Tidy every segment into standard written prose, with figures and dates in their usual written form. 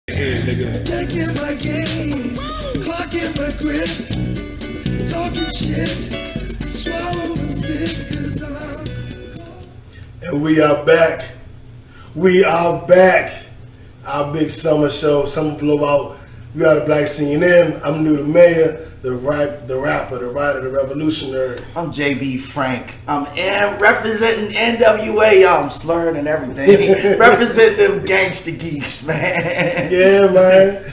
Hey, nigga. Taking my game, clocking my grip, talking shit, swallowing spit, cause And we are back. We are back. Our big summer show, Summer Blowout. We are the Black CNN. I'm New the Mayor, the rapper, the writer, the revolutionary. I'm JB Frank. I'm representing NWA, y'all. I'm slurring and everything. Representing them gangster geeks, man. Yeah, man.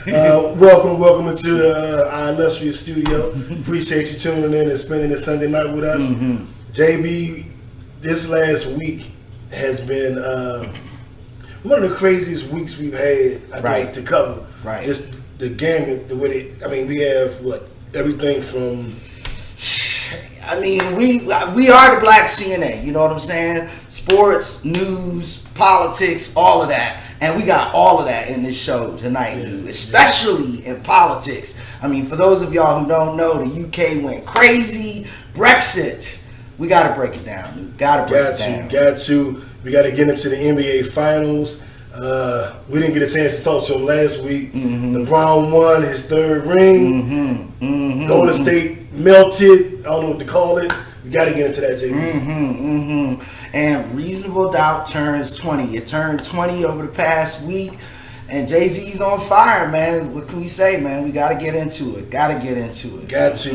Welcome into our illustrious studio. Appreciate you tuning in and spending this Sunday night with us. JB, this last week has been one of the craziest weeks we've had, I think, to cover. Right. Just the gamut, the way we have everything from. We are the Black CNN. You know what I'm saying? Sports, news, politics, all of that. And we got all of that in this show tonight, especially in politics. I mean, for those of y'all who don't know, the UK went crazy. BREXIT. We got to break it down. Got to. We got to get into the NBA Finals. We didn't get a chance to talk to him last week. LeBron won his third ring. Golden State melted. I don't know what to call it. We got to get into that, JB. And Reasonable Doubt turns 20. It turned 20 over the past week. And Jay-Z's on fire, man. What can we say, man? We got to get into it. Got to. As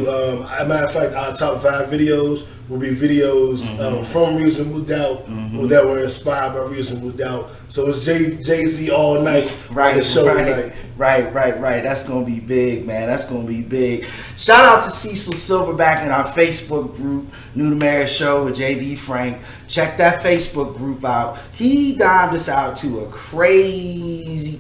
a matter of fact, our top 5 videos will be videos from Reasonable Doubt or that were inspired by Reasonable Doubt. So it's Jay-Z all night on the show tonight. Right. That's going to be big, man. That's going to be big. Shout out to Cecil Silverback in our Facebook group, New the Mayor Show with JB Frank. Check that Facebook group out. He dimed us out to a crazy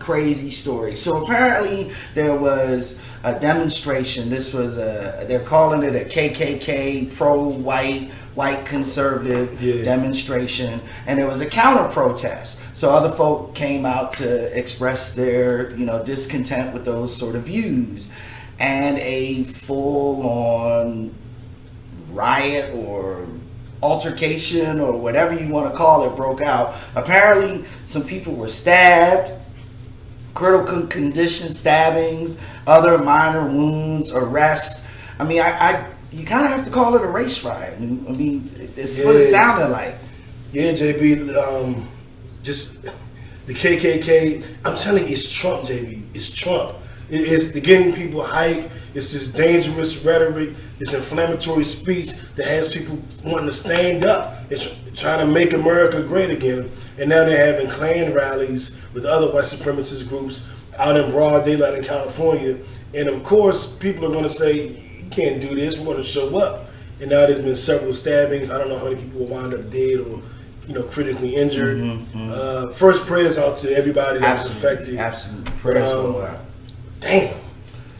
story. So apparently there was a demonstration. This was they're calling it a KKK white conservative demonstration, and there was a counter protest. So other folk came out to express their discontent with those sort of views, and a full-on riot or altercation or whatever you want to call it broke out. Apparently some people were stabbed, critical condition stabbings, other minor wounds, arrests. I mean, you kind of have to call it a race riot. I mean, it's what it sounded like. Yeah, JB, just the KKK. I'm telling you, it's Trump, JB. It's Trump. It's getting people hype. It's this dangerous rhetoric, this inflammatory speech that has people wanting to stand up and trying to make America great again. And now they're having Klan rallies with other white supremacist groups out in broad daylight in California. And of course, people are going to say, you can't do this, we're going to show up. And now there's been several stabbings. I don't know how many people will wind up dead or critically injured. First prayers out to everybody that was affected. Absolutely. Prayers go out. Damn.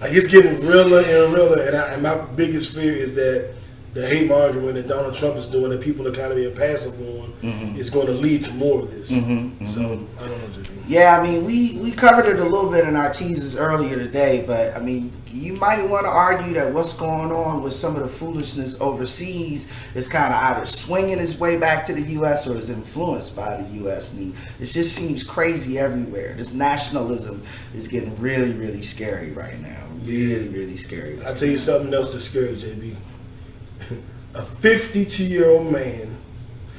Like, it's getting realer and realer, and my biggest fear is that the hate mongering that Donald Trump is doing, that people are kind of being passive on, is going to lead to more of this. So I don't know, JP. Yeah, I mean, we covered it a little bit in our teasers earlier today, but I mean, you might want to argue that what's going on with some of the foolishness overseas is kind of either swinging its way back to the U.S. or is influenced by the U.S. And it just seems crazy everywhere. This nationalism is getting really scary right now. Really scary. I'll tell you something else that's scary, JB. A 52-year-old man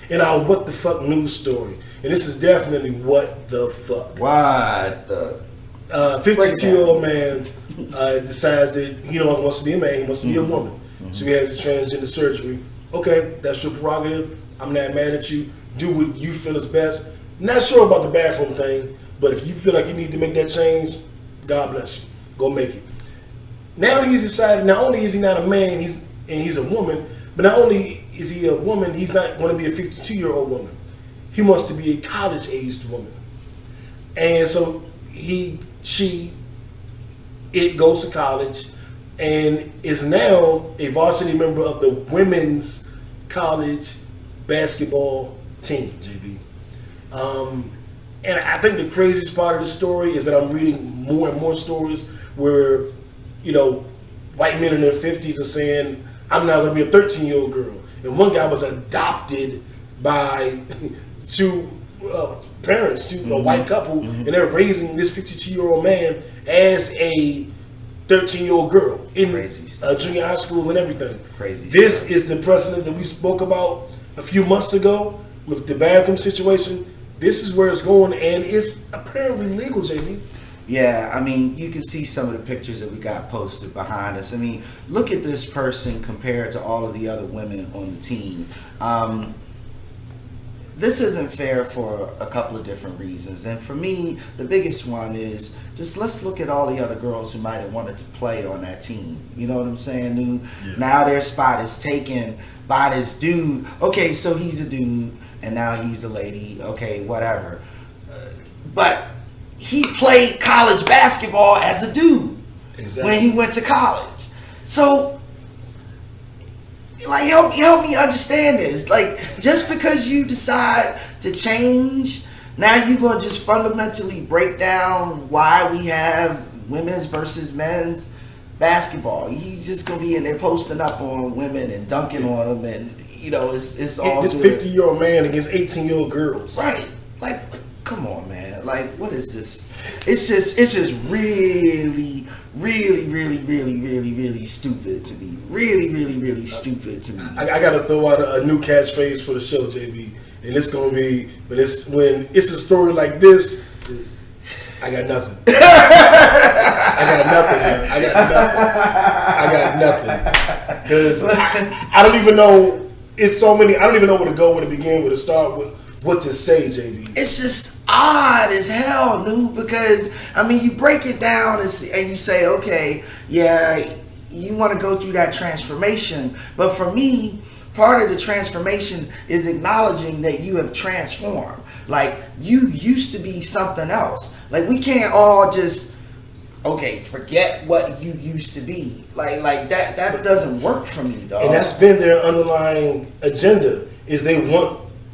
in our What the Fuck news story. And this is definitely what the fuck. What the? 52-year-old man decides that he no longer wants to be a man, he wants to be a woman. So he has his transgender surgery. Okay, that's your prerogative. I'm not mad at you. Do what you feel is best. Not sure about the bathroom thing, but if you feel like you need to make that change, God bless you. Go make it. Now he's decided, not only is he not a man, he's a woman, but not only is he a woman, he's not going to be a 52-year-old woman. He wants to be a college-aged woman. And so it goes to college and is now a varsity member of the women's college basketball team, JB. And I think the craziest part of the story is that I'm reading more and more stories where, white men in their 50s are saying, I'm not going to be a 13-year-old girl. And one guy was adopted by two parents to a white couple, and they're raising this 52-year-old man as a 13-year-old girl in junior high school and everything. Crazy. This is the precedent that we spoke about a few months ago with the bathroom situation. This is where it's going, and it's apparently legal, JB. Yeah, I mean, you can see some of the pictures that we got posted behind us. I mean, look at this person compared to all of the other women on the team. This isn't fair for a couple of different reasons. And for me, the biggest one is just let's look at all the other girls who might have wanted to play on that team. You know what I'm saying, dude? Yeah. Now their spot is taken by this dude. Okay, so he's a dude, and now he's a lady. Okay, whatever. But he played college basketball as a dude when he went to college. So, like, help me understand this. Like, just because you decide to change, now you're going to just fundamentally break down why we have women's versus men's basketball. He's just going to be in there posting up on women and dunking on them, and, you know, it's all this good. 50-year-old man against 18-year-old girls. Right. Like, come on, man. Like, what is this? It's just really, really, really, really, really, really stupid to me. Really, really, really stupid to me. I got to throw out a new catchphrase for the show, JB. And it's going to be, when it's a story like this, I got nothing. I got nothing, man. I got nothing. Because I don't even know, it's so many, I don't even know where to go, where to begin, where to start, what to say, JB. It's just odd as hell, dude, because, I mean, you break it down and you say, okay, yeah, you want to go through that transformation. But for me, part of the transformation is acknowledging that you have transformed. Like, you used to be something else. Like, we can't all just, okay, forget what you used to be. Like that doesn't work for me, dog. And that's been their underlying agenda, is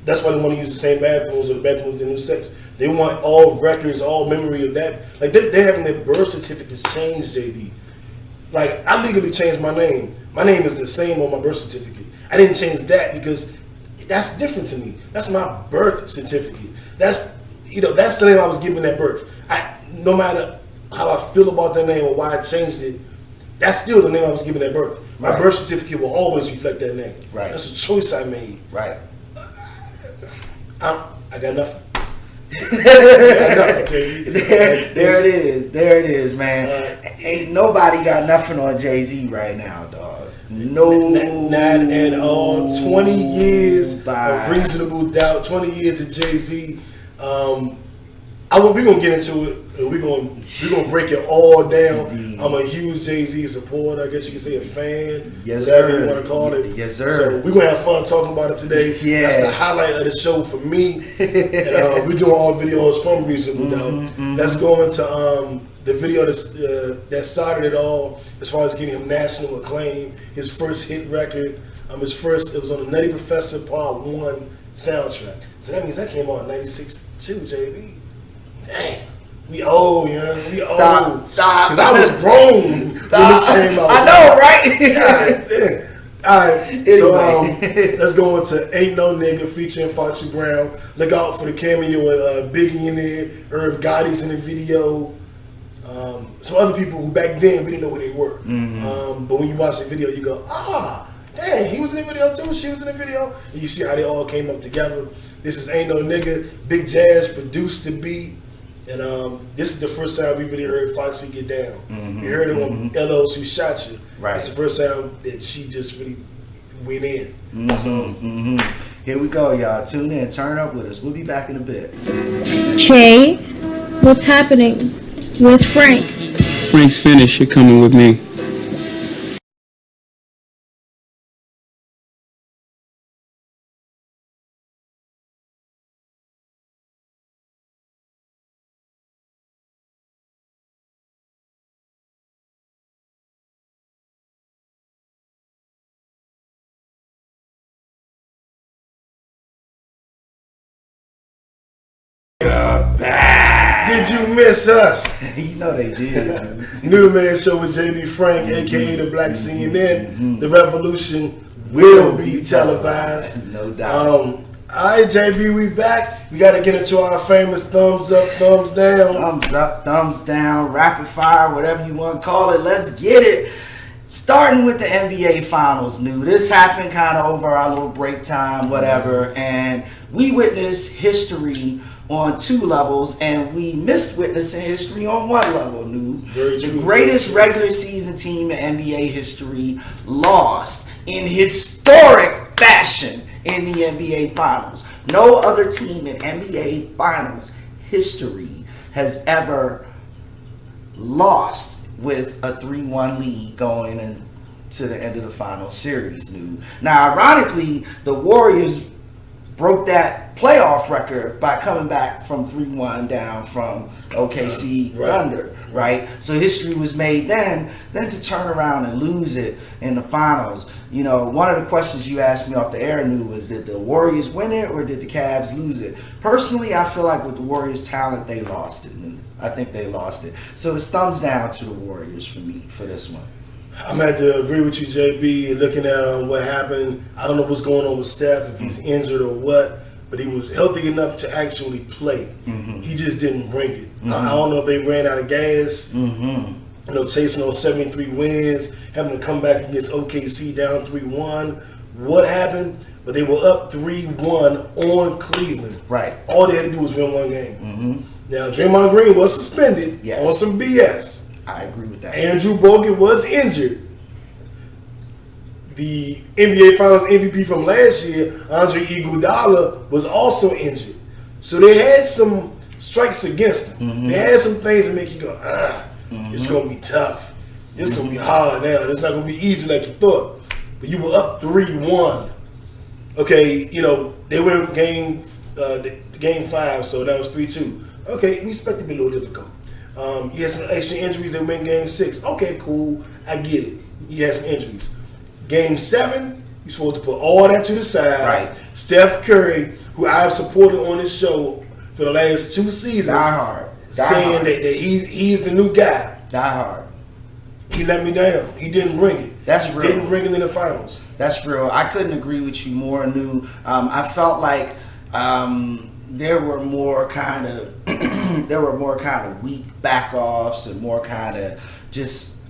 that's why they want to use the same bathrooms or the bathrooms with the new sex. They want all records, all memory of that. Like, they're having their birth certificates changed, JB. Like, I legally changed my name. My name is the same on my birth certificate. I didn't change that because that's different to me. That's my birth certificate. That's the name I was given at birth. No matter how I feel about that name or why I changed it, that's still the name I was given at birth. My birth certificate will always reflect that name. Right. That's a choice I made. Right. I got nothing. I got nothing, There it is, man. Ain't nobody got nothing on Jay-Z right now, dog. No, not at all. 20 years of reasonable doubt. 20 years of Jay-Z. We're gonna get into it. We're gonna break it all down. Indeed. I'm a huge Jay-Z supporter. I guess you could say a fan. Yes, whatever sir. you want to call it. Yes, sir. So we're gonna have fun talking about it today. Yeah. That's the highlight of the show for me. And we're doing all videos from Reasonable Doubt. Let's go into the video that started it all, as far as getting him national acclaim. His first hit record. It was on the Nutty Professor Part 1 soundtrack. So that means that came out in '96 too, JB. Damn. We old, yeah. We old. Stop. Because I was grown when this came out. I know, right? Yeah. All right. Anyway. So let's go into Ain't No Nigga featuring Foxy Brown. Look out for the cameo with Biggie in there. Irv Gotti's in the video. Some other people who back then we didn't know who they were. Mm-hmm. But when you watch the video, you go, dang, he was in the video too. She was in the video. And you see how they all came up together. This is Ain't No Nigga. Big Jazz produced the beat. And this is the first time we really heard Foxy get down. Mm-hmm. We heard it on LO's Who Shot You. Right. It's the first time that she just really went in. Mm-hmm. So here we go, y'all. Tune in, turn up with us. We'll be back in a bit. Che, what's happening? Where's Frank? Frank's finished. You're coming with me. Did you miss us? You know they did. New Man Show with JB Frank, aka the Black CNN. The revolution will be televised. No doubt. All right, JB, we back. We got to get into our famous thumbs up, thumbs down. Thumbs up, thumbs down, rapid fire, whatever you want to call it. Let's get it. Starting with the NBA Finals, New. This happened kind of over our little break time, whatever, and we witnessed history on 2 levels, and we missed witnessing history on 1 level, New. Very true. The greatest regular season team in NBA history lost in historic fashion in the NBA Finals. No other team in NBA Finals history has ever lost with a 3-1 lead going into the end of the final series, New. Now, ironically, the Warriors broke that playoff record by coming back from 3-1 down from OKC Thunder, right? So history was made then to turn around and lose it in the finals. You know, one of the questions you asked me off the air, New, was did the Warriors win it or did the Cavs lose it? Personally, I feel like with the Warriors' talent, they lost it, New. I think they lost it. So it's thumbs down to the Warriors for me for this one. I'm going to have to agree with you, JB, looking at what happened. I don't know what's going on with Steph, if he's injured or what, but he was healthy enough to actually play. He just didn't bring it. I don't know if they ran out of gas, you know, chasing those 73 wins, having to come back against OKC down 3-1. What happened? But they were up 3-1 on Cleveland. Right. All they had to do was win 1 game. Now, Draymond Green was suspended on some BS. I agree with that. Andrew Bogut was injured. The NBA Finals MVP from last year, Andre Iguodala, was also injured. So they had some strikes against them. They had some things that make you go, it's going to be tough. It's going to be hard now. It's not going to be easy like you thought. But you were up 3-1. Okay, you know, they went game 5, so that was 3-2. Okay, we expect it to be a little difficult. He had some extra injuries that went game 6. Okay, cool. I get it. He had some injuries. Game 7, you're supposed to put all that to the side. Right. Steph Curry, who I've supported on this show for the last 2 seasons, saying that he's the new guy. Die hard. He let me down. He didn't bring it. That's real. Didn't bring it in the finals. That's real. I couldn't agree with you more, New. I felt like there were more kind of weak back-offs and more kind of just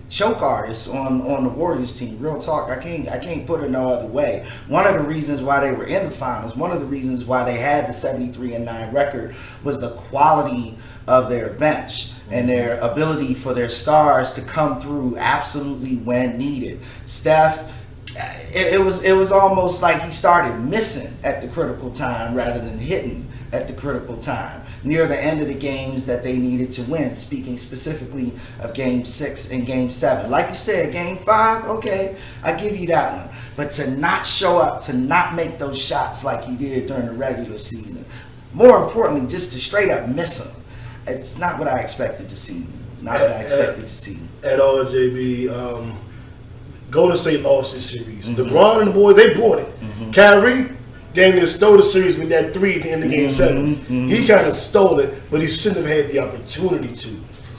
choke artists on the Warriors team. Real talk. I can't put it no other way. One of the reasons why they were in the finals, one of the reasons why they had the 73-9 record was the quality of their bench and their ability for their stars to come through absolutely when needed. Steph, it was almost like he started missing at the critical time rather than hitting at the critical time near the end of the games that they needed to win, speaking specifically of game 6 and game 7. Like you said, game 5, okay, I give you that one. But to not show up, to not make those shots like you did during the regular season, more importantly, just to straight up miss them, it's not what I expected to see. Not what I expected to see. At all, JB. Golden State lost this series. LeBron and the boys, they brought it. Kyrie damn near stole the series with that 3 at the end of game 7. He kind of stole it, but he shouldn't have had the opportunity to.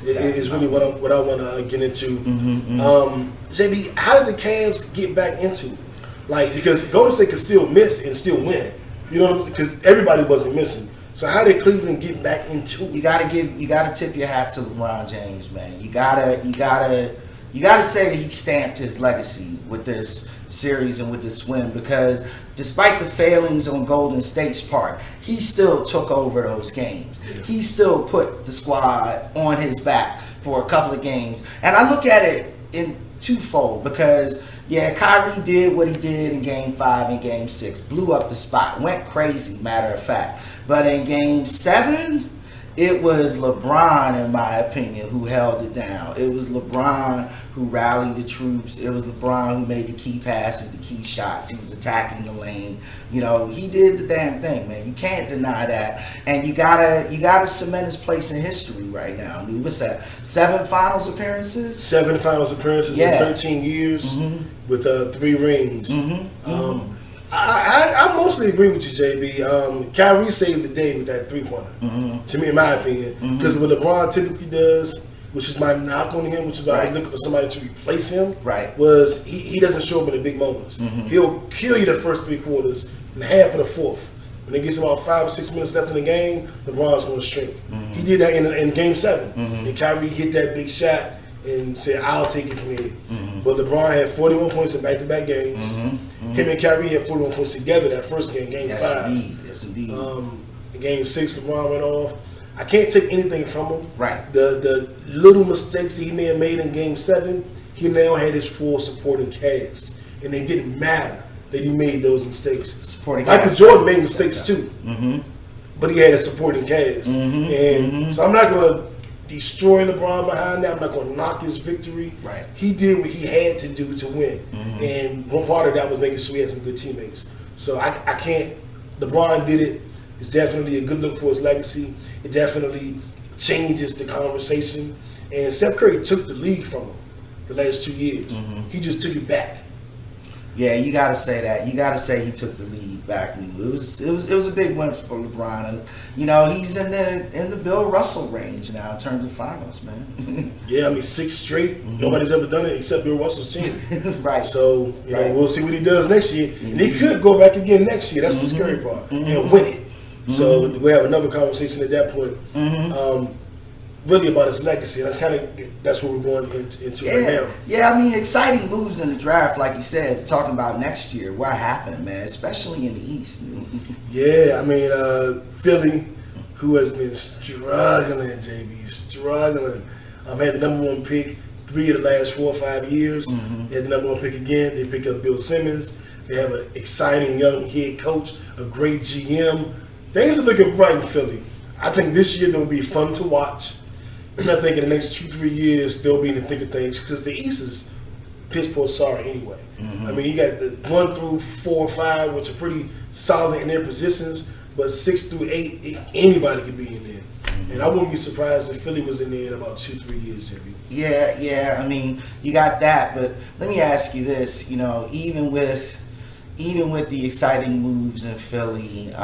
Is really what I want to get into. JB, how did the Cavs get back into it? Like, because Golden State could still miss and still win. You know what I'm saying? Because everybody wasn't missing. So how did Cleveland get back into it? You gotta tip your hat to LeBron James, man. You gotta say that he stamped his legacy with this series and with this win, because despite the failings on Golden State's part, he still took over those games. He still put the squad on his back for a couple of games. And I look at it in twofold, because Kyrie did what he did in game 5 and game 6, blew up the spot, went crazy, matter of fact. But in game 7, it was LeBron, in my opinion, who held it down. It was LeBron who rallied the troops. It was LeBron who made the key passes, the key shots. He was attacking the lane. You know, he did the damn thing, man. You can't deny that. And you gotta cement his place in history right now. I mean, what's that? 7 finals appearances? 7 finals appearances in 13 years with 3 rings. I mostly agree with you, JB. Kyrie saved the day with that 3-pointer. To me, in my opinion, because what LeBron typically does, which is my knock on him, which is why I'm looking for somebody to replace him. Right. Was he doesn't show up in the big moments. He'll kill you the first 3 quarters and half of the fourth. When it gets about 5 or 6 minutes left in the game, LeBron's going to shrink. He did that in Game 7. And Kyrie hit that big shot and said, I'll take it from here. But LeBron had 41 points in back-to-back games. Him and Kyrie had 41 points together that first game, Game 5. Yes, indeed. In Game 6, LeBron went off. I can't take anything from him. Right. The little mistakes that he may have made in Game 7, he now had his full supporting cast. And they didn't matter that he made those mistakes. Michael Jordan made mistakes too. But he had a supporting cast. And so I'm not going to destroy LeBron behind that. I'm not going to knock his victory. Right. He did what he had to do to win. And one part of that was making sure he had some good teammates. So I can't. LeBron did it. It's definitely a good look for his legacy. It definitely changes the conversation. And Steph Curry took the league from him the last 2 years. He just took it back. Yeah, you got to say that. You got to say he took the lead back. It was a big win for LeBron, and you know he's in the Bill Russell range now in terms of finals, man. Yeah, I mean 6 straight. Nobody's ever done it except Bill Russell's team. Right. So you know we'll see what he does next year, and he could go back again next year. That's the scary part, and win it. So we have another conversation at that point. Really about his legacy, and that's what we're going into right now. Yeah, I mean, exciting moves in the draft, like you said, talking about next year. What happened, man, especially in the East. Yeah, I mean, Philly, who has been struggling, JB, struggling. Had the number 1 pick 3 of the last 4 or 5 years. They had the number 1 pick again. They picked up Bill Simmons. They have an exciting young head coach, a great GM. Things are looking bright in Philly. I think this year they'll be fun to watch. And I think in the next 2-3 years they'll be in the thick of things because the East is piss poor sorry anyway. I mean, you got the 1 through 4 or 5, which are pretty solid in their positions, but 6 through 8, anybody could be in there. And I wouldn't be surprised if Philly was in there in about 2-3 years, Jimmy. Yeah. I mean, you got that, but let me ask you this. You know, even with the exciting moves in Philly,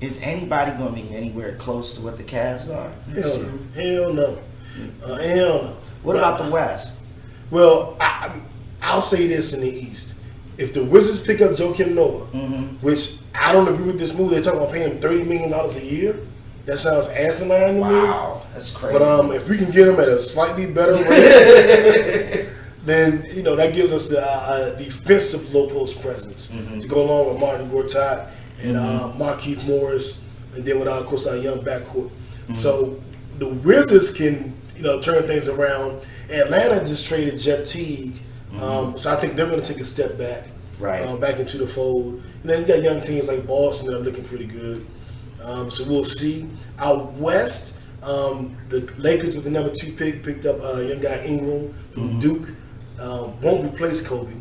is anybody going to be anywhere close to what the Cavs are? Hell no. Hell no. What about the West? Well, I'll say this in the East. If the Wizards pick up Joakim Noah, which I don't agree with this move, they're talking about paying him $30 million a year. That sounds asinine to me. Wow, that's crazy. But if we can get him at a slightly better rate, then that gives us a defensive low post presence to go along with Martin Gortat and Markieff Morris, and then with of course our young backcourt. So the Wizards can turn things around. Atlanta just traded Jeff Teague, so I think they're going to take a step back, back into the fold. And then you got young teams like Boston that are looking pretty good. So we'll see. Out west, the Lakers with the number 2 pick picked up a young guy Ingram from Duke. Won't replace Kobe,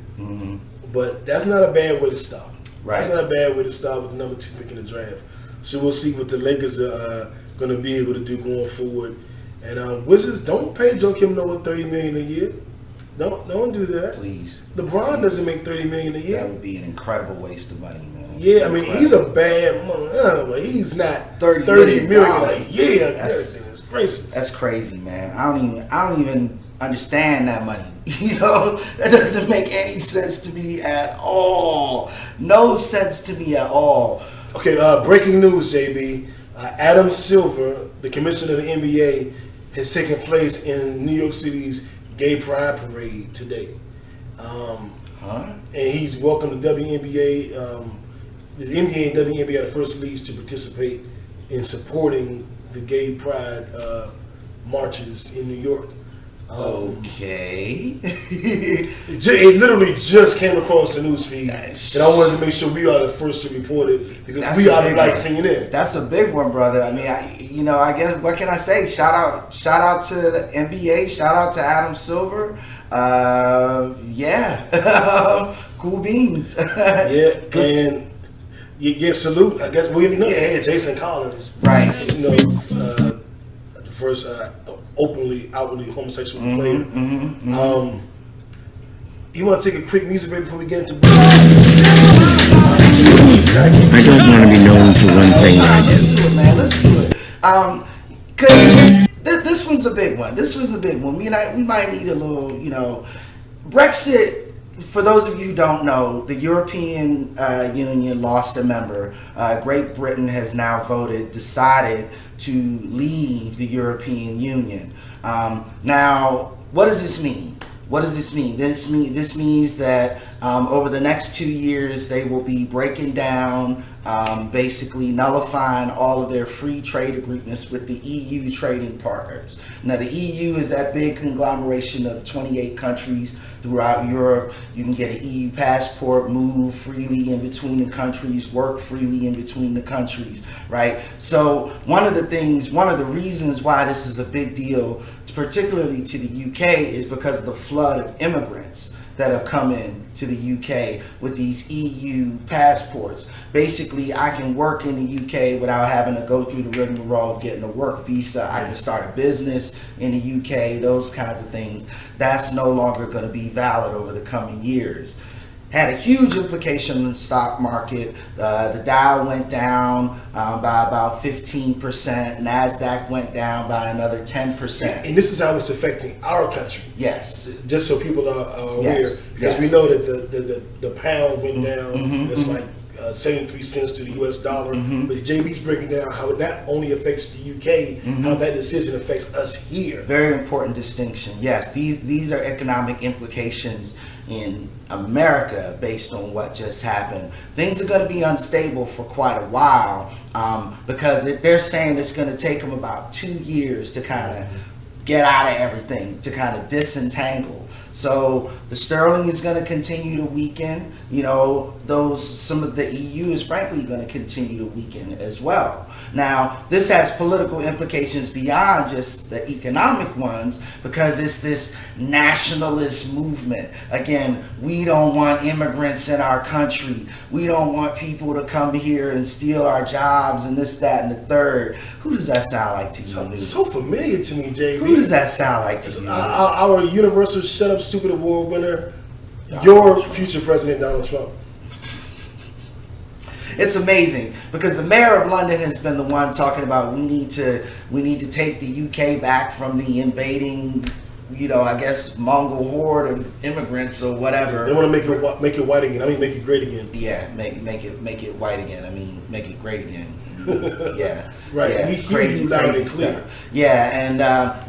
but that's not a bad way to start. That's not a bad way to start with the number 2 pick in the draft. So we'll see what the Lakers are going to be able to do going forward. And Wizards, don't pay Joakim Noah $30 million a year. Don't do that. Please. LeBron doesn't make $30 million a year. That would be an incredible waste of money, man. Yeah, I mean he's a bad mother, but he's not $30 million a year. That's crazy. That's crazy, man. I don't even understand that money. That doesn't make any sense to me at all. No sense to me at all. Okay, breaking news, JB. Adam Silver, the commissioner of the NBA, has taken place in New York City's Gay Pride Parade today. And he's welcomed the WNBA. The NBA and WNBA are the first leagues to participate in supporting the Gay Pride marches in New York. Okay. It literally just came across the news feed, and I wanted to make sure we are the first to report it because we are the Black CNN. That's a big one, brother. I mean, I guess what can I say? Shout out to the NBA. Shout out to Adam Silver. Cool beans. Salute. I guess we had Jason Collins, right? The first outwardly homosexual player. You want to take a quick music break before we get into business? I don't want to be known for one thing I do. Let's do it, man. Let's do it. Because this one's a big one. This was a big one. We might need a little, Brexit. For those of you who don't know, the European Union lost a member. Great Britain has now decided to leave the European Union. Now, what does this mean? What does this mean? This means that over the next 2 years, they will be breaking down, basically nullifying all of their free trade agreements with the EU trading partners. Now, the EU is that big conglomeration of 28 countries throughout Europe. You can get an EU passport, move freely in between the countries, work freely in between the countries, right? So one of the reasons why this is a big deal, particularly to the UK, is because of the flood of immigrants that have come in to the UK with these EU passports. Basically, I can work in the UK without having to go through the rigmarole of getting a work visa. I can start a business in the UK, those kinds of things. That's no longer going to be valid over the coming years. Had a huge implication on the stock market. The Dow went down by about 15%. NASDAQ went down by another 10%. And this is how it's affecting our country. Yes. Just so people are aware. Yes. Because we know that the pound went down. It's like 73 cents to the US dollar. But JB's breaking down how it not only affects the UK, how that decision affects us here. Very important distinction. Yes, these are economic implications in America based on what just happened. Things are going to be unstable for quite a while because they're saying it's going to take them about 2 years to kind of get out of everything, to kind of disentangle. So the sterling is going to continue to weaken. Some of the EU is frankly going to continue to weaken as well. Now, this has political implications beyond just the economic ones because it's this nationalist movement. Again, we don't want immigrants in our country. We don't want people to come here and steal our jobs and this, that, and the third. Who does that sound like to you? So familiar to me, JB. Who does that sound like to you? Our universal shut up stupid award winner, your future president, Donald Trump. It's amazing because the mayor of London has been the one talking about we need to take the UK back from the invading, I guess Mongol horde of immigrants or whatever. They want to make it white again. I mean, make it great again. Yeah, make it white again. I mean, make it great again. Yeah. Right. Yeah, We hear you loud and clear. Stuff. Yeah, and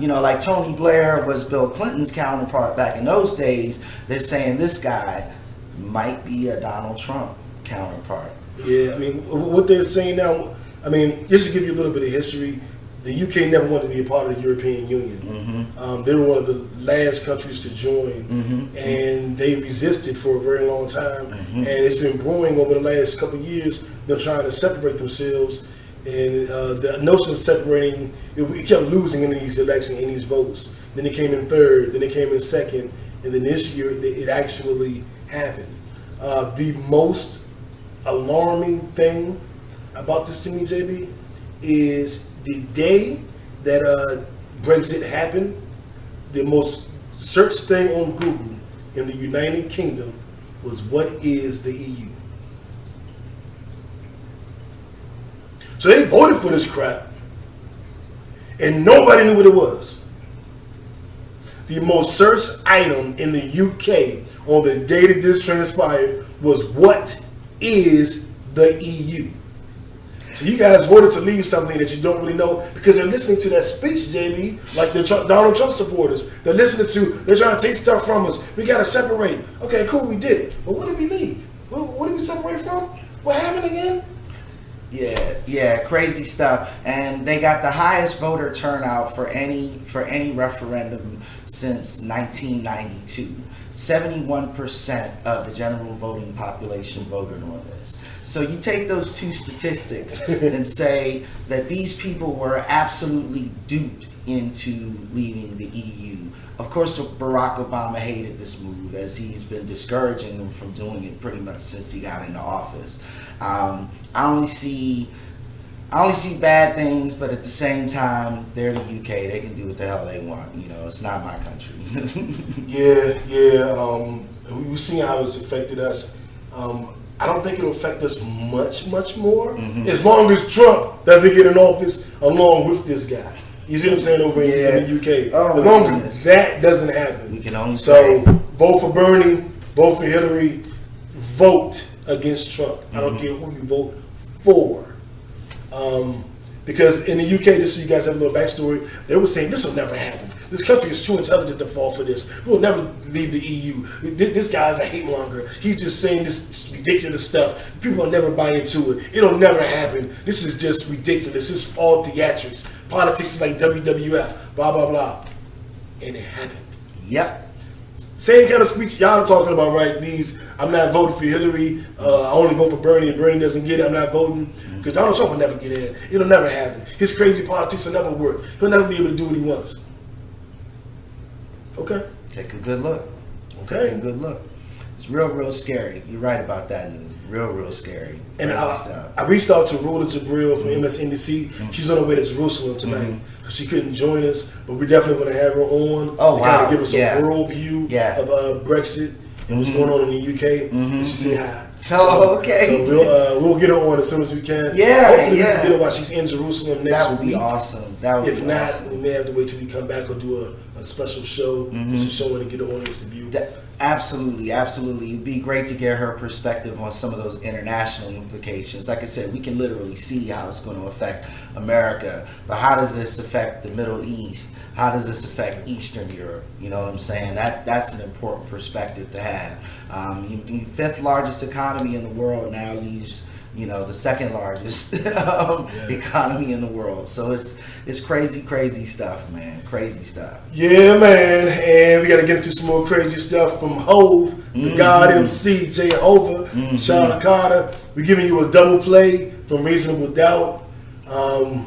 like Tony Blair was Bill Clinton's counterpart back in those days. They're saying this guy might be a Donald Trump counterpart. Yeah, I mean, what they're saying now, I mean, just to give you a little bit of history, the UK never wanted to be a part of the European Union. They were one of the last countries to join, and they resisted for a very long time. And it's been brewing over the last couple of years, them trying to separate themselves. And the notion of separating, it kept losing in these elections, in these votes. Then it came in third, then it came in second, and then this year it actually happened. The most alarming thing about this to me, JB, is the day that Brexit happened, the most searched thing on Google in the United Kingdom was, what is the EU? So they voted for this crap, and nobody knew what it was. The most searched item in the UK on the day that this transpired was, what is the EU? So you guys voted to leave something that you don't really know because they're listening to that speech, JB, like the Donald Trump supporters. They're trying to take stuff from us. We got to separate. Okay, cool, we did it. But what did we leave? What did we separate from? What happened again? Yeah, crazy stuff. And they got the highest voter turnout for any referendum since 1992. 71% of the general voting population voted on this. So you take those two statistics and say that these people were absolutely duped into leaving the EU. Of course, Barack Obama hated this move, as he's been discouraging them from doing it pretty much since he got into office. I only see bad things, but at the same time, they're the UK. They can do what the hell they want. It's not my country. We've seen how it's affected us. I don't think it'll affect us much more, as long as Trump doesn't get in office along with this guy. You see what I'm saying over in the UK? Oh, as long as that doesn't happen, we can only vote for Bernie, vote for Hillary, vote against Trump. I don't care who you vote for. Because in the UK, just so you guys have a little backstory, they were saying this will never happen. This country is too intelligent to fall for this. We'll never leave the EU. This guy's a hate monger. He's just saying this ridiculous stuff. People will never buy into it. It'll never happen. This is just ridiculous. This is all theatrics. Politics is like WWF, blah, blah, blah. And it happened. Yep. Same kind of speech y'all are talking about, right? These, I'm not voting for Hillary. I only vote for Bernie. If Bernie doesn't get it, I'm not voting. Because Donald Trump will never get in. It'll never happen. His crazy politics will never work. He'll never be able to do what he wants. Okay. Take a good look. Okay. Take a good look. It's real scary. You're right about that news. Real scary. And I reached out to Rula Jabril from MSNBC. She's on her way to Jerusalem tonight. So she couldn't join us, but we're definitely going to have her on to kind of give us a world view of Brexit and what's going on in the UK. And she said hi. Oh, okay. So we'll get her on as soon as we can. Yeah, hopefully we can get her while she's in Jerusalem next week. That would be awesome. If not, we may have to wait till we come back or do a special show. Just a show and get her on this view. Absolutely. It'd be great to get her perspective on some of those international implications. Like I said, we can literally see how it's going to affect America, but how does this affect the Middle East? How does this affect Eastern Europe? You know what I'm saying? That's an important perspective to have. The fifth largest economy in the world now leaves, the second largest economy in the world. So it's crazy stuff, man. Crazy stuff. Yeah, man. And we got to get into some more crazy stuff from Hove, the God MC, Jehovah, Sean Carter. We're giving you a double play from Reasonable Doubt. I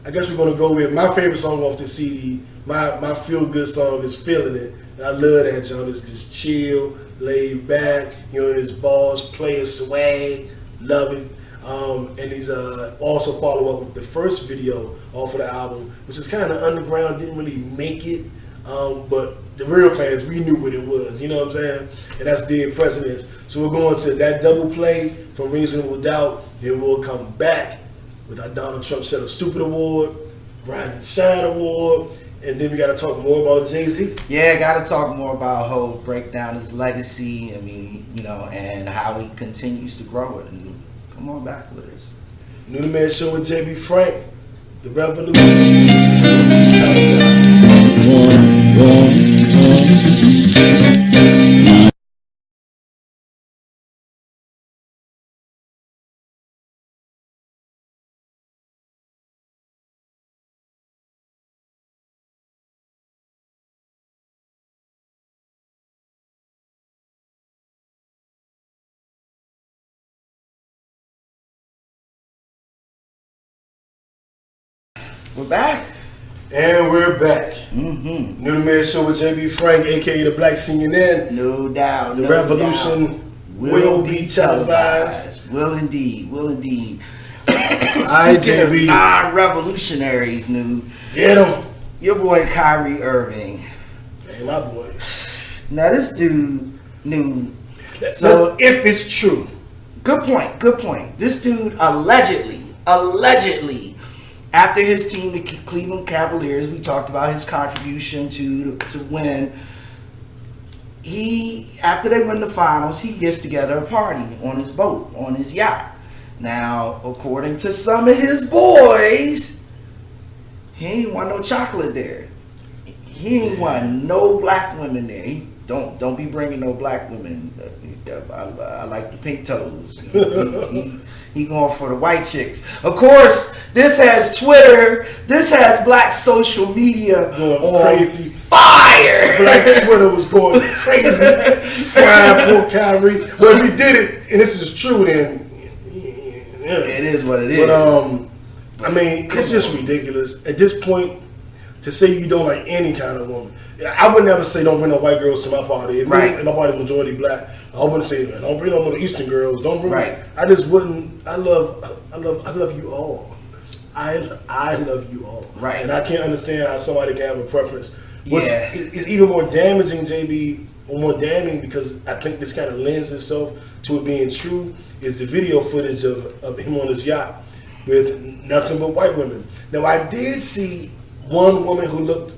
guess we're going to go with my favorite song off the CD. My feel-good song is Feeling It. And I love that, John. It's just chill, laid back, his balls, player swag, love it. And he's also follow up with the first video off of the album, which is kind of underground, didn't really make it. But the real fans, we knew what it was, you know what I'm saying? And that's Dead Presidents. So we're going to that double play from Reasonable Doubt. Then we'll come back with our Donald Trump Shut Up Stupid Award, Brian and Shine Award, and then we got to talk more about Jay-Z. Yeah, got to talk more about Hov, break down his legacy, and how he continues to grow it. And come on back with us. New The Man Show with JB Frank, The Revolution. We're back. And we're back. New The Man Show with JB Frank, a.k.a. the Black CNN. No doubt. The Revolution will be televised. Will indeed. Alright, JB. Non-revolutionaries, Get him. Your boy Kyrie Irving. Hey, my boy. Now this dude So if it's true. Good point. This dude allegedly, after his team, the Cleveland Cavaliers, we talked about his contribution to win. After they win the finals, he gets together a party on his boat, on his yacht. Now, according to some of his boys, he ain't want no chocolate there. He ain't want no black women there. He don't be bringing no black women. I like the pink toes. He going for the white chicks. Of course, this has Twitter. This has black social media going crazy. Fire. Black Twitter was going crazy. Fire, poor Kyrie. But if he did it, and this is true, then it is what it is. But it's just ridiculous at this point to say you don't like any kind of woman. I would never say don't bring no white girls to my party. If my party's majority black, I wouldn't say don't bring no more Eastern girls. Don't bring. I just wouldn't. I love you all. I love you all. Right. And I can't understand how somebody can have a preference. It's even more damaging, JB, or more damning, because I think this kind of lends itself to it being true, is the video footage of him on his yacht. with nothing but white women. Now, I did see one woman who looked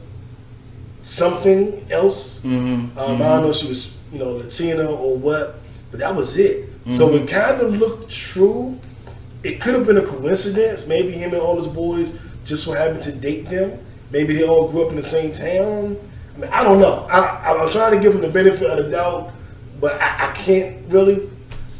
something else. I don't know if she was, Latina or what, but that was it. So it kind of looked true. It could have been a coincidence. Maybe him and all his boys just so happened to date them. Maybe they all grew up in the same town. I mean, I don't know. I'm trying to give him the benefit of the doubt, but I can't really.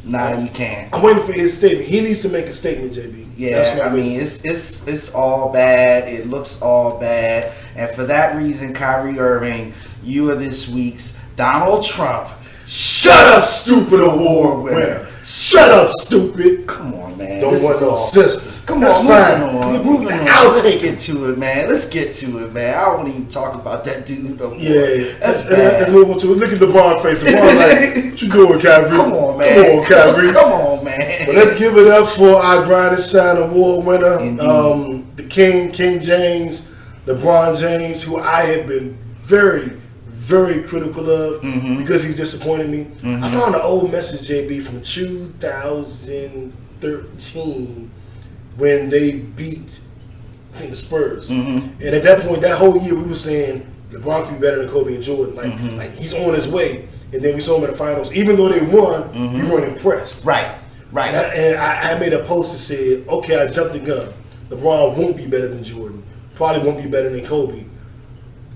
Nah, you can't. I'm waiting for his statement. He needs to make a statement, JB. Yeah, I mean, it's all bad. It looks all bad. And for that reason, Kyrie Irving, you are this week's Donald Trump. Shut up, stupid award winner. Shut up, stupid. Come on, man. Don't want no sisters. Come That's on, fine. moving on. I'll Let's take get to it, man. Let's get to it, man. I don't even talk about that dude no more. Yeah. That's bad. Let's move on to it. Look at LeBron face. LeBron like, what you doing, Kyrie? Come on, man. Come on, Kyrie. Come on, man. But let's give it up for our Grind and Shine Award winner, the King James, LeBron James, who I have been very, very critical of because he's disappointed me. I found an old message, JB, from 2013 when they beat, I think, the Spurs. And at that point, that whole year, we were saying LeBron could be better than Kobe and Jordan. Like he's on his way. And then we saw him in the finals. Even though they won, we weren't impressed. Right. And I made a post that said, okay, I jumped the gun. LeBron won't be better than Jordan. Probably won't be better than Kobe.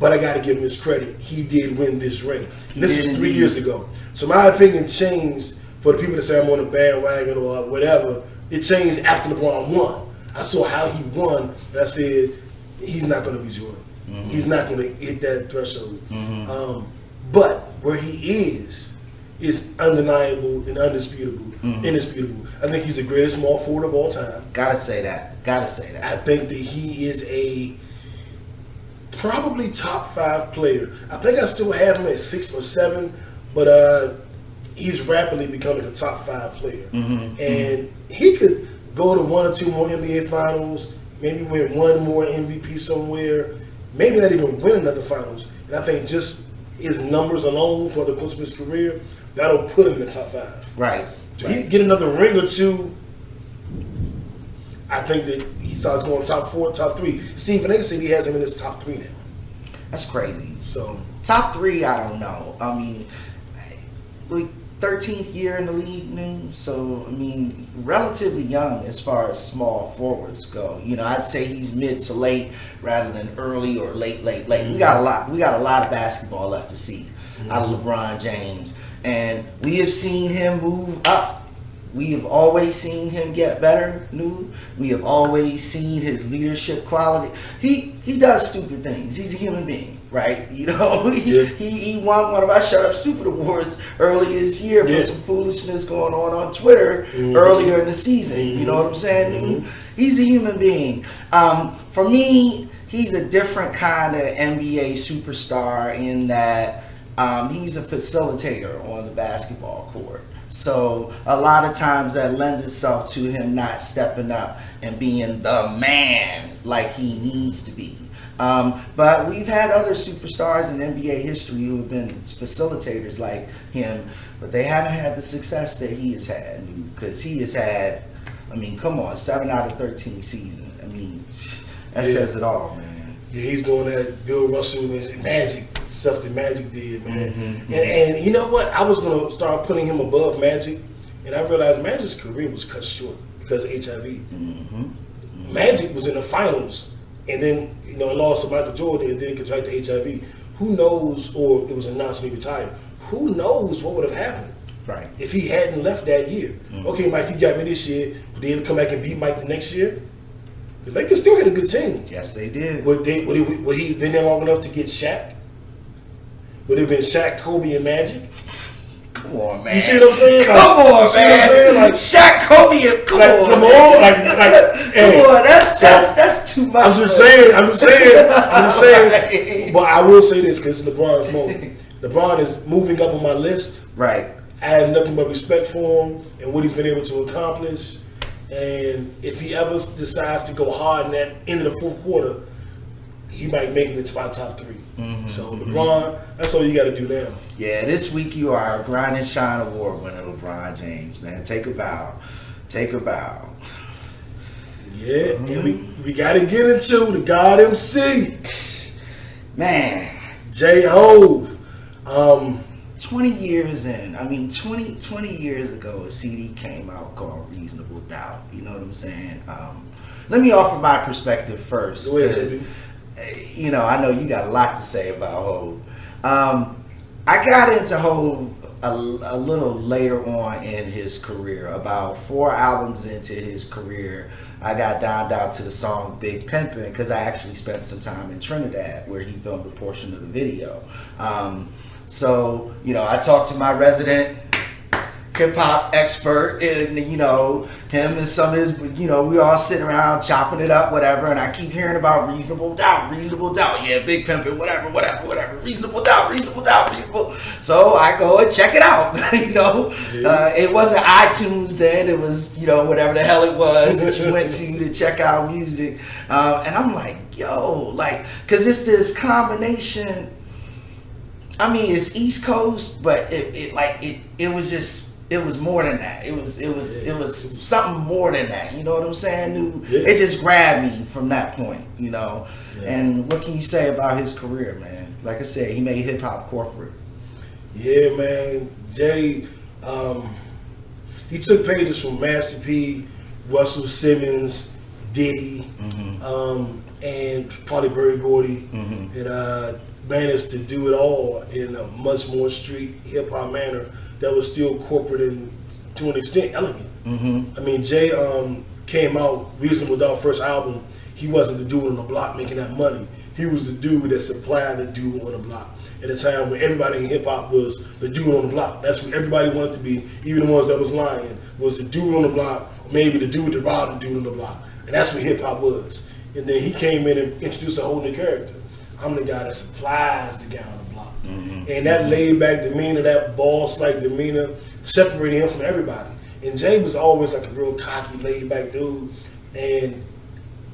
But I got to give him his credit. He did win this ring. And this was 3 years ago. So my opinion changed for the people that say I'm on the bandwagon or whatever. It changed after LeBron won. I saw how he won, and I said, he's not going to be Jordan. He's not going to hit that threshold. But where he is undeniable and indisputable. I think he's the greatest small forward of all time. Gotta say that. I think that he is a probably top 5 player. I think I still have him at 6 or 7, but he's rapidly becoming a top 5 player. And he could go to 1 or 2 more NBA finals, maybe win 1 more MVP somewhere, maybe not even win another finals. And I think just his numbers alone for the course of his career, that'll put him in the top 5. Right. So he get another ring or 2. I think that he starts going top 4, top 3. Stephen A said he has him in his top 3 now. That's crazy. So top 3, I don't know. I mean, 13th year in the league now, so I mean, relatively young as far as small forwards go. I'd say he's mid to late rather than early or late. We got a lot of basketball left to see out of LeBron James, and we have seen him move up. We have always seen him get better, We have always seen his leadership quality. He does stupid things. He's a human being, right? He won one of our Shut Up Stupid Awards earlier this year for some foolishness going on Twitter earlier in the season. You know what I'm saying? He's a human being. For me, he's a different kind of NBA superstar in that he's a facilitator on the basketball court. So a lot of times that lends itself to him not stepping up and being the man like he needs to be. But we've had other superstars in NBA history who have been facilitators like him, but they haven't had the success that he has had, because he has had, 7 out of 13 seasons. That says it all, man. Yeah, he's doing that Bill Russell and Magic stuff that Magic did, man. And you know what? I was going to start putting him above Magic, and I realized Magic's career was cut short because of HIV. Magic was in the finals, and then lost to Michael Jordan and then contracted HIV. Who knows? Or it was announced he retired. Who knows what would have happened? Right. If he hadn't left that year. Okay, Mike, you got me this year. Would they ever come back and beat Mike the next year? The Lakers still had a good team. Yes, they did. Would he been there long enough to get Shaq? Would it have been Shaq, Kobe, and Magic? Come on, man. You see what I'm saying? Come on, man. See what I'm saying? Like Shaq, Kobe, come on. Hey, come on. That's too much. I'm just saying. But I will say this because it's LeBron's moment. LeBron is moving up on my list. Right. I have nothing but respect for him and what he's been able to accomplish. And if he ever decides to go hard in that end of the fourth quarter, he might make it into my top 3. So LeBron, that's all you got to do now. Yeah, this week you are a Grind and Shine Award winner, LeBron James, man. Take a bow. Yeah, and we got to get into the God MC. Man. J-Hove. 20 years in, 20 years ago, a CD came out called Reasonable Doubt. You know what I'm saying? Let me offer my perspective first. Go ahead, Because, I know you got a lot to say about Hove. I got into Hove a little later on in his career. About 4 albums into his career, I got dimed out to the song Big Pimpin' because I actually spent some time in Trinidad where he filmed a portion of the video. So, I talked to my resident hip-hop expert and, him and some of his, we all sitting around chopping it up, whatever, and I keep hearing about Reasonable Doubt, yeah, Big Pimpin', whatever, Reasonable Doubt. So I go and check it out, It wasn't iTunes then, it was, whatever the hell it was that you went to check out music, and I'm like, because it's this combination. It's East Coast, but it was more than that. It was something more than that. You know what I'm saying? It just grabbed me from that point. Yeah. And what can you say about his career, man? Like I said, he made hip hop corporate. Yeah, man. Jay, he took pages from Master P, Russell Simmons, Diddy, and probably Berry Gordy, and managed to do it all in a much more street hip hop manner that was still corporate and to an extent elegant. Jay came out Reasonable Doubt first album. He wasn't the dude on the block making that money. He was the dude that supplied the dude on the block at a time when everybody in hip hop was the dude on the block. That's what everybody wanted to be, even the ones that was lying, was the dude on the block, or maybe the dude that robbed the dude on the block. And that's what hip hop was. And then he came in and introduced a whole new character. I'm the guy that supplies the guy on the block. And that laid back demeanor, that boss-like demeanor, separated him from everybody. And Jay was always like a real cocky, laid back dude. And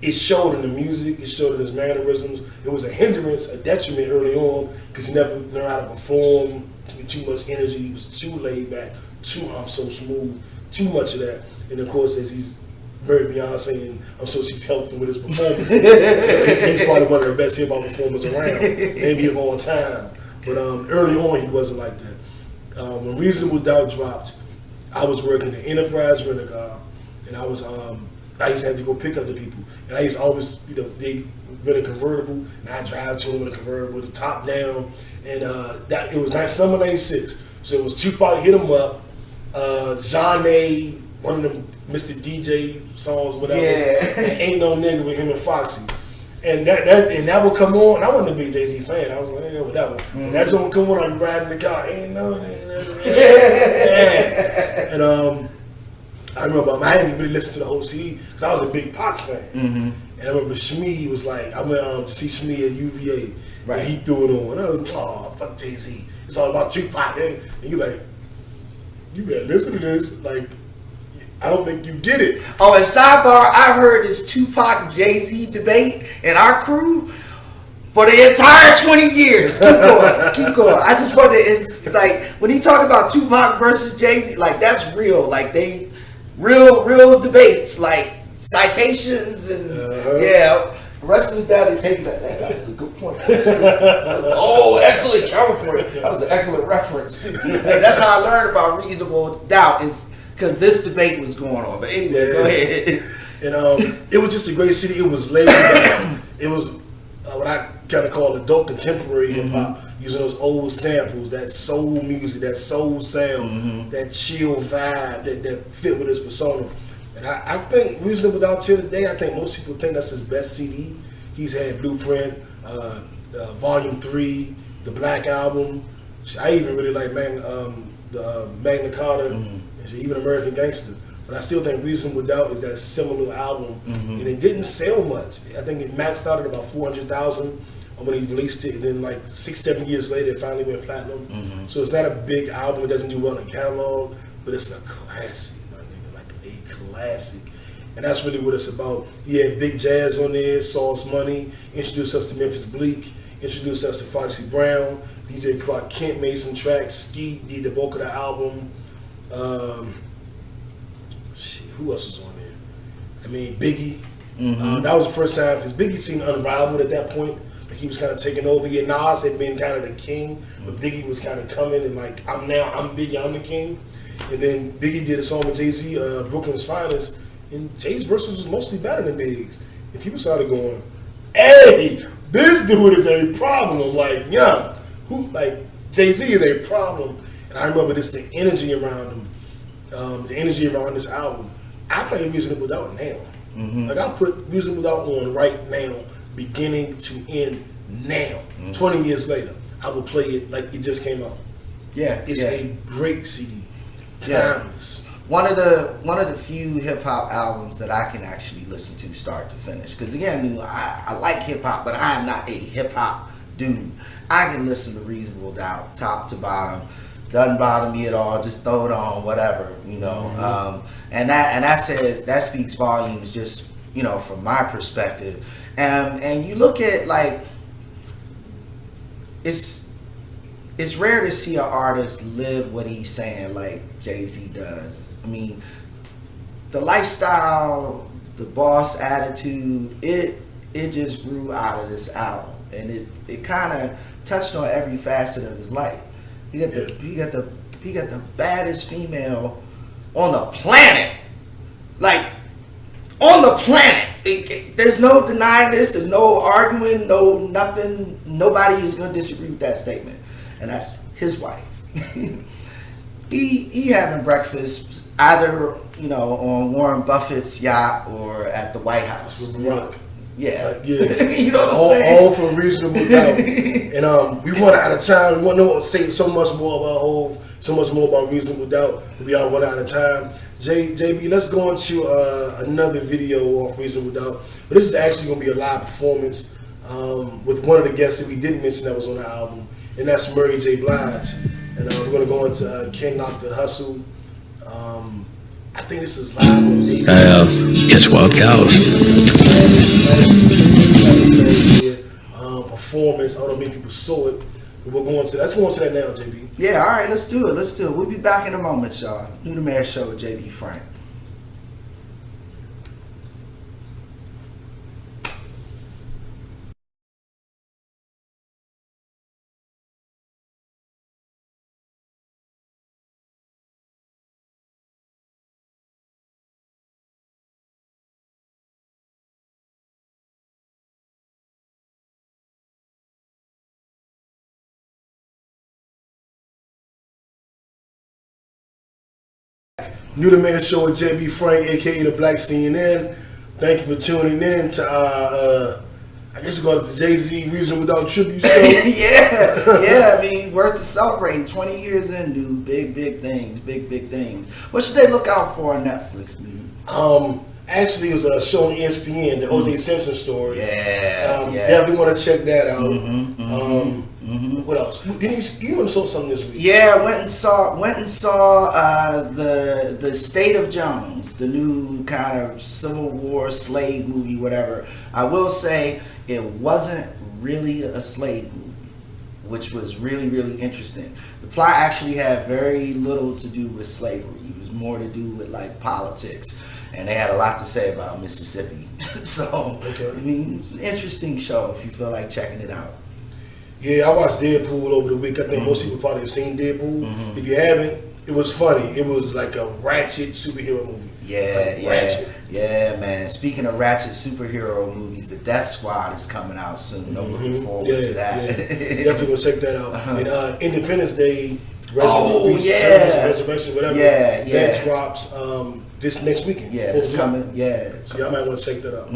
it showed in the music, it showed in his mannerisms. It was a hindrance, a detriment early on, because he never learned how to perform with too much energy. He was too laid back, I'm so smooth, too much of that. And of course, as he's married Beyonce, and I'm sure she's helped him with his performances. He's probably one of the best hip hop performers around, maybe of all time. But early on, he wasn't like that. When Reasonable Doubt dropped, I was working at Enterprise Rent-A-Car, and I used to have to go pick up the people, and I used to always, they rent a convertible, and I drive to them in a convertible, the top down, and it was summer '96, so it was Tupac Hit 'Em Up, Zhané, one of them Mr. DJ songs, whatever. Yeah. And Ain't No Nigga with him and Foxy. And that would come on. I wasn't a big Jay-Z fan. I was like, whatever. And that song would come on, I'm riding in the car. Ain't no nigga. And I remember I hadn't really listened to the whole CD because I was a big Pac fan. And I remember Shmee was like, I went to see Shmee at UVA. Right. And he threw it on. I was fuck Jay-Z. It's all about Tupac. And you like, you better listen to this. Like, I don't think you get it. Oh, and sidebar, I heard this Tupac Jay-Z debate in our crew for the entire 20 years. Keep going. I just wanted to, like, when he talked about Tupac versus Jay-Z, like, that's real. Like, they, real debates, like, citations and, yeah. The rest of us down there taking that. That was a good point. Excellent counterpoint. That was an excellent reference. That's how I learned about Reasonable Doubt, is because this debate was going on. But anyway, go ahead. And it was just a great city. It was laid back. It was what I kind of call adult contemporary hip hop, using those old samples, that soul music, that soul sound, that chill vibe that fit with his persona. And I think Reasonable Doubt till today, I think most people think that's his best CD. He's had Blueprint, Volume 3, the Black Album. I even really like Magna Carta, even American Gangster. But I still think Reasonable Doubt is that seminal album, and it didn't sell much. I think it maxed out at about 400,000 when he released it, and then like 6-7 years later, it finally went platinum. So it's not a big album; it doesn't do well in the catalog, but it's a classic, my nigga, like a classic. And that's really what it's about. He had Big Jazz on there, Sauce Money, introduced us to Memphis Bleak, introduced us to Foxy Brown. DJ Clark Kent made some tracks. Skeet did the bulk of the album. Who else was on there? I mean, Biggie That was the first time because Biggie seemed unrivaled at that point. Like he was kind of taking over. Yeah, Nas had been kind of the king, but Biggie was kind of coming and like I'm Biggie, I'm the king. And then Biggie did a song with Jay-Z, Brooklyn's Finest, and Jay's verses was mostly better than Big's. And people started going, "Hey, this dude is a problem." Like, yeah, Jay-Z is a problem. And I remember the energy around him, the energy around this album. I play Reasonable Doubt now. Like I put Reasonable Doubt on right now, beginning to end now. 20 years later, I will play it like it just came out. Yeah, It's a great CD. Timeless. One of the few hip hop albums that I can actually listen to start to finish. Because again, I like hip hop, but I am not a hip hop dude. I can listen to Reasonable Doubt top to bottom. Doesn't bother me at all. Just throw it on, whatever, you know. And that speaks volumes, just, you know, from my perspective. And you look at like it's rare to see an artist live what he's saying like Jay-Z does. I mean, the lifestyle, the boss attitude, it just grew out of this album, and it kind of touched on every facet of his life. He got the baddest female on the planet, like on the planet. There's no denying this. There's no arguing. No nothing. Nobody is going to disagree with that statement. And that's his wife. he having breakfast either, you know, on Warren Buffett's yacht or at the White House with Barack. Yeah. You know what I'm saying? All for Reasonable Doubt. And we run out of time. We want to say so much more about Hov, so much more about Reasonable Doubt. We all run out of time. JB, let's go into another video off Reasonable Doubt. But this is actually going to be a live performance with one of the guests that we didn't mention that was on the album, and that's Mary J. Blige. And we're going to go into Ken Knock the Hustle. I think this is live on David. Catch wild cows. Performance. I don't know if many people saw it, but let's go into that now, JB. Yeah, all right, let's do it. We'll be back in a moment, y'all. New to Mayor Show with JB Frank. New to Man Show with JB Frank, aka the Black CNN. Thank you for tuning in to our, I guess we call it the Jay-Z Reasonable Doubt tribute show. yeah. I mean, worth to celebrating. 20 years in, dude. Big things. What should they look out for on Netflix, dude? Actually, it was a show on ESPN, the O.J. Simpson story. Yeah. Definitely want to check that out. What else? Didn't you want to show something this week? Yeah, went and saw the State of Jones, the new kind of Civil War slave movie, whatever. I will say it wasn't really a slave movie, which was really interesting. The plot actually had very little to do with slavery. It was more to do with like politics. And they had a lot to say about Mississippi. So, okay. I mean, interesting show if you feel like checking it out. Yeah, I watched Deadpool over the week. I think most people probably have seen Deadpool. If you haven't, it was funny. It was like a ratchet superhero movie. Yeah, man. Speaking of ratchet superhero movies, the Death Squad is coming out soon. I'm looking forward to that. Yeah. Definitely gonna check that out. And Independence Day, Resurrection, whatever. That drops this next weekend. Yeah, it's coming. Yeah, so y'all might want to check that out.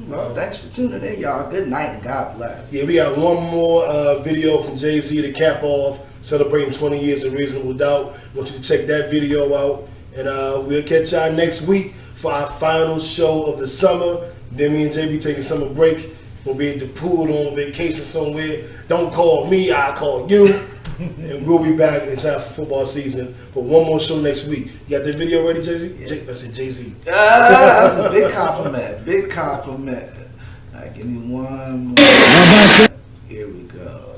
Well, thanks for tuning in, y'all. Good night and God bless. Yeah, we got one more video from Jay-Z to cap off, celebrating 20 years of Reasonable Doubt. I want you to check that video out, and we'll catch y'all next week for our final show of the summer. Then me and JB taking summer break. We'll be at the pool on vacation somewhere. Don't call me, I call you. And we'll be back in time for football season. But one more show next week. You got that video ready, Jay-Z? Yeah. I said Jay-Z. That's a big compliment. Give me one more. Here we go.